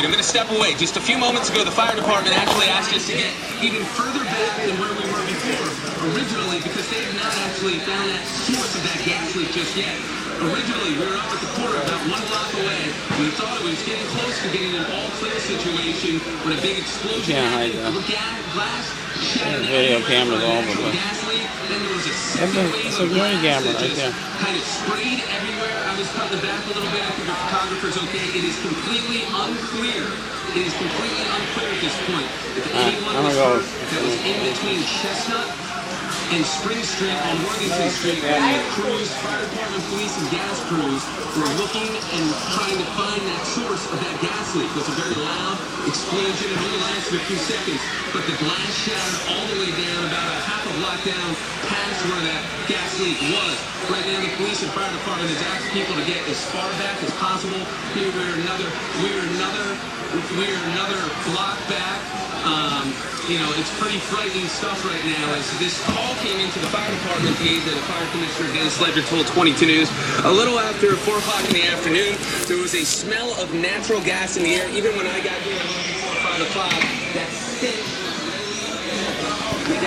I'm going to step away. Just a few moments ago, the fire department actually asked us to get even further back than where we were before, originally, because they have not actually found that source of that gas leak just yet. Originally, we were up at the corner about 1 block away. We thought it was getting close to getting an all-clear situation when a big explosion happened. Glass shattered. Video cameras all over the gas leak. Then there was a second wave of green camera right there. Kind of sprayed everywhere. I was cutting back a little bit. I think the photographer's okay. It is completely unclear. It is completely unclear at this point. If anyone that was in between Chestnut and Spring Street on Worthington Street, when the crews, fire department, police, and gas crews were looking and trying to find that source of that gas leak. It was a very loud explosion. It only lasted a few seconds, but the glass shattered all the way down, about a half a block down past where that gas leak was. Right now, the police and fire department has asked people to get as far back as possible. Here we're another block back. You know, it's pretty frightening stuff right now. As this call came into the fire department, the fire commissioner, Dennis Ledger, told 22 News, a little after 4 o'clock in the afternoon, there was a smell of natural gas in the air. Even when I got here a little before 5 o'clock, that stench, we're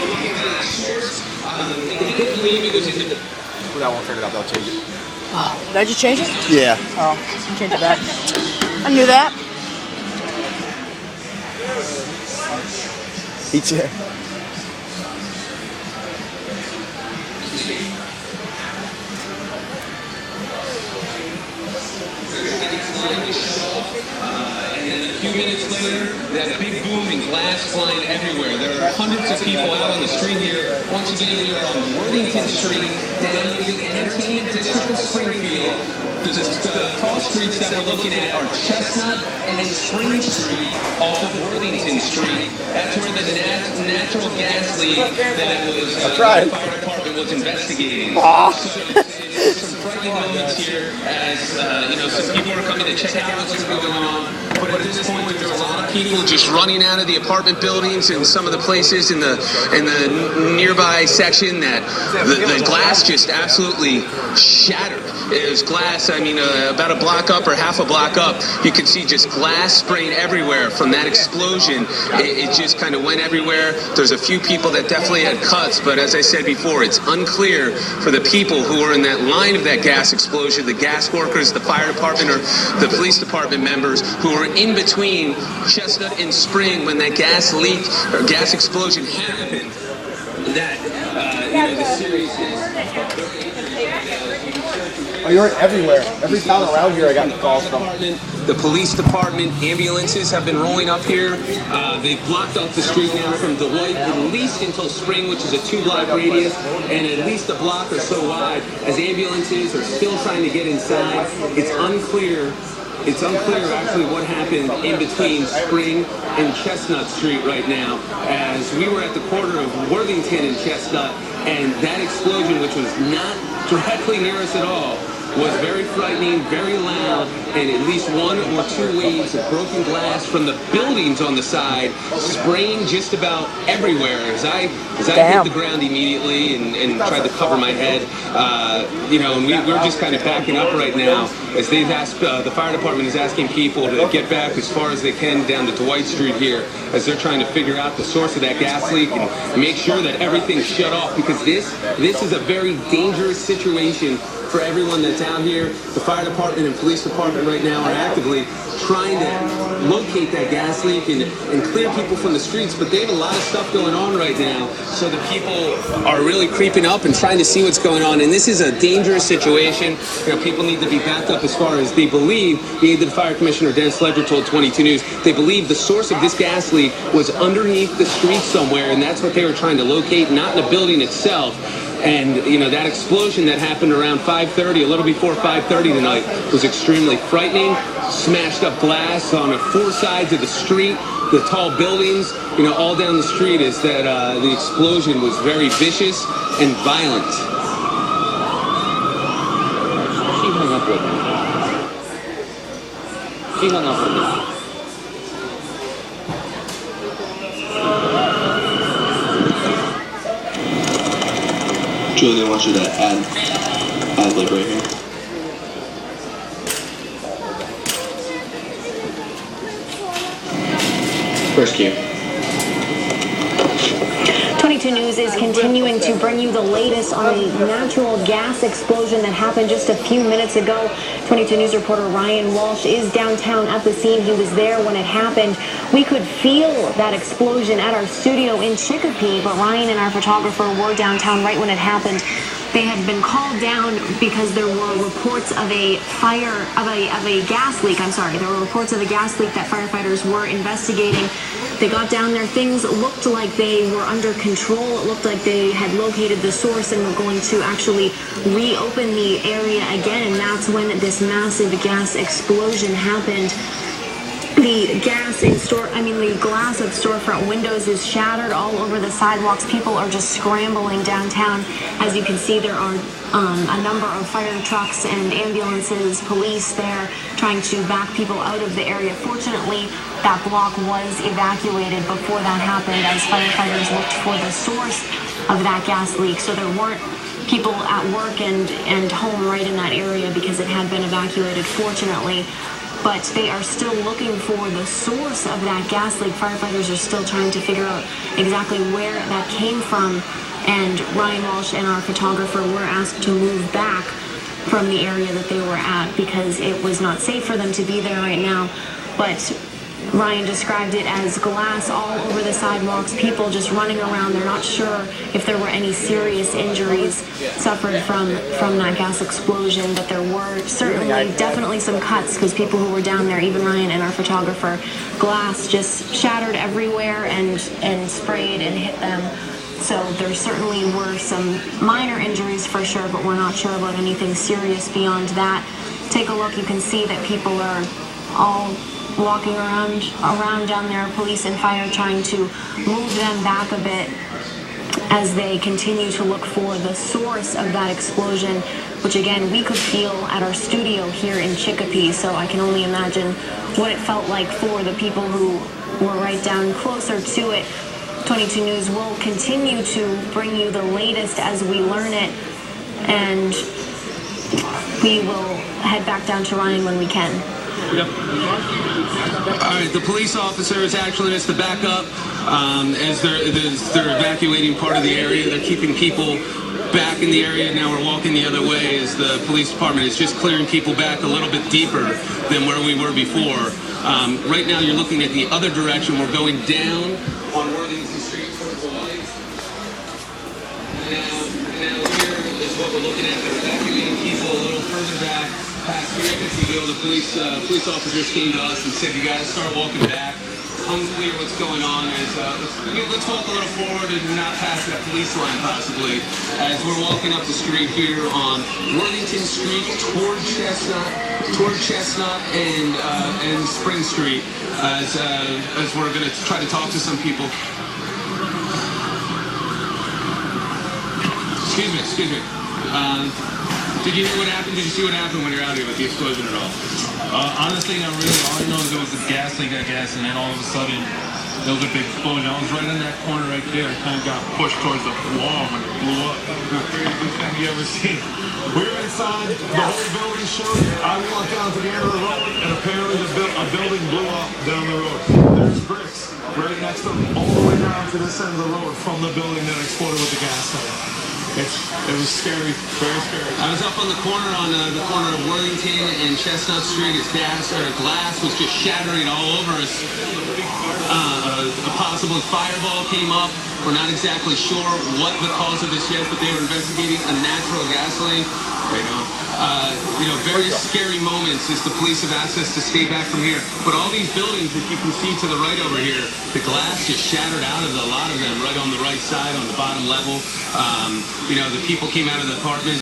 looking for that source. They didn't believe it was in the... That won't turn it up, they'll change it. Oh, did I just change it? Yeah. Oh, change it back. I knew that. Each year. And then a few minutes later, that big booming glass flying everywhere. There are hundreds of people out on the street here. Once again, we are on Worthington Street, down in the entertainment district of Springfield. The cross streets that we're looking at are Chestnut and Spring Street off of Worthington Street. That's where the natural gas leak that was the fire department was investigating. Some frightening moments here as you know, some people are coming to check out what's going on. But at this point, there's a lot of people just running out of the apartment buildings and some of the places in the nearby section that the glass just absolutely shattered. It was glass, I mean, about a block up or half a block up, you can see just glass spraying everywhere from that explosion. It just kind of went everywhere. There's a few people that definitely had cuts, but as I said before, it's unclear for the people who were in that line of that gas explosion, the gas workers, the fire department, or the police department members who were in between Chestnut and Spring when that gas leak or gas explosion happened. That, you know, the seriousness. Oh, you're everywhere. Every town around here I got calls from. The police department, ambulances have been rolling up here. They've blocked off the street now from Deloitte at least until Spring, which is a 2-block radius, and at least a block or so wide, as ambulances are still trying to get inside. It's unclear actually what happened in between Spring and Chestnut Street right now, as we were at the corner of Worthington and Chestnut, and that explosion, which was not directly near us at all, was very frightening, very loud, and at least 1 or 2 waves of broken glass from the buildings on the side spraying just about everywhere. As I hit the ground immediately and tried to cover my head, you know, and we're just kind of backing up right now as they've asked, the fire department is asking people to get back as far as they can down to Dwight Street here as they're trying to figure out the source of that gas leak and make sure that everything's shut off, because this is a very dangerous situation for everyone that's out here. The fire department and police department right now are actively trying to locate that gas leak and clear people from the streets, but they have a lot of stuff going on right now, so the people are really creeping up and trying to see what's going on, and this is a dangerous situation. You know, people need to be backed up as far as they believe. The fire commissioner, Dennis Ledger, told 22 News, they believe the source of this gas leak was underneath the street somewhere, and that's what they were trying to locate, not in the building itself. And, you know, that explosion that happened around 5:30, a little before 5:30 tonight, was extremely frightening. Smashed up glass on 4 sides of the street, the tall buildings, you know, all down the street. Is that the explosion was very vicious and violent. She hung up with me. She hung up with me. Julie, I want you to add like right here. First cue. 22 News is continuing to bring you the latest on a natural gas explosion that happened just a few minutes ago. 22 News reporter Ryan Walsh is downtown at the scene. He was there when it happened. We could feel that explosion at our studio in Chicopee, but Ryan and our photographer were downtown right when it happened. They had been called down because there were reports of a gas leak. There were reports of a gas leak that firefighters were investigating. They got down there. Things looked like they were under control. It looked like they had located the source and were going to actually reopen the area again. And that's when this massive gas explosion happened. The glass of storefront windows is shattered all over the sidewalks. People are just scrambling downtown. As you can see, there are a number of fire trucks and ambulances, police there trying to back people out of the area. Fortunately, that block was evacuated before that happened as firefighters looked for the source of that gas leak. So there weren't people at work and home right in that area because it had been evacuated, fortunately. But they are still looking for the source of that gas leak. Firefighters are still trying to figure out exactly where that came from. And Ryan Walsh and our photographer were asked to move back from the area that they were at because it was not safe for them to be there right now. But Ryan described it as glass all over the sidewalks, people just running around. They're not sure if there were any serious injuries suffered from that gas explosion, but there were definitely some cuts because people who were down there, even Ryan and our photographer, glass just shattered everywhere and sprayed and hit them. So there certainly were some minor injuries for sure, but we're not sure about anything serious beyond that. Take a look, you can see that people are all walking around down there, police and fire trying to move them back a bit as they continue to look for the source of that explosion, which again we could feel at our studio here in Chicopee. So I can only imagine what it felt like for the people who were right down closer to it. 22 News will continue to bring you the latest as we learn it, and we will head back down to Ryan when we can. Yep. All right, the police officers actually missed the backup as they're evacuating part of the area. They're keeping people back in the area. Now we're walking the other way as the police department is just clearing people back a little bit deeper than where we were before. Right now you're looking at the other direction. We're going down on Worthington Street towards the lights. Now here is what we're looking at. They're evacuating people a little further back. Past 3 minutes ago, the police officers came to us and said, "You guys start walking back. Unclear what's going on." Let's walk a little forward and not past that police line possibly. As we're walking up the street here on Worthington Street toward Chestnut and Spring Street, as we're going to try to talk to some people. Excuse me. Did you hear what happened? Did you see what happened when you're out here with the explosion at all? Honestly, not really. All I know is there was a gas leak, I guess, and then all of a sudden, there was a big explosion. I was right in that corner right there. I kind of got pushed towards the wall when it blew up. The craziest thing you ever seen. We were inside, the whole building shook. I walked down to the end of the road, and apparently a building blew up down the road. There's bricks right next to them, all the way down to this end of the road from the building that exploded with the gas tank. It was scary, very scary. I was up on the corner of Worthington and Chestnut Street. As glass was just shattering all over us. A possible fireball came up. We're not exactly sure what the cause of this yet, but they were investigating a natural gas leak. Very scary moments as the police have asked us to stay back from here. But all these buildings that you can see to the right over here, the glass just shattered out of a lot of them right on the right side, on the bottom level. The people came out of the apartment.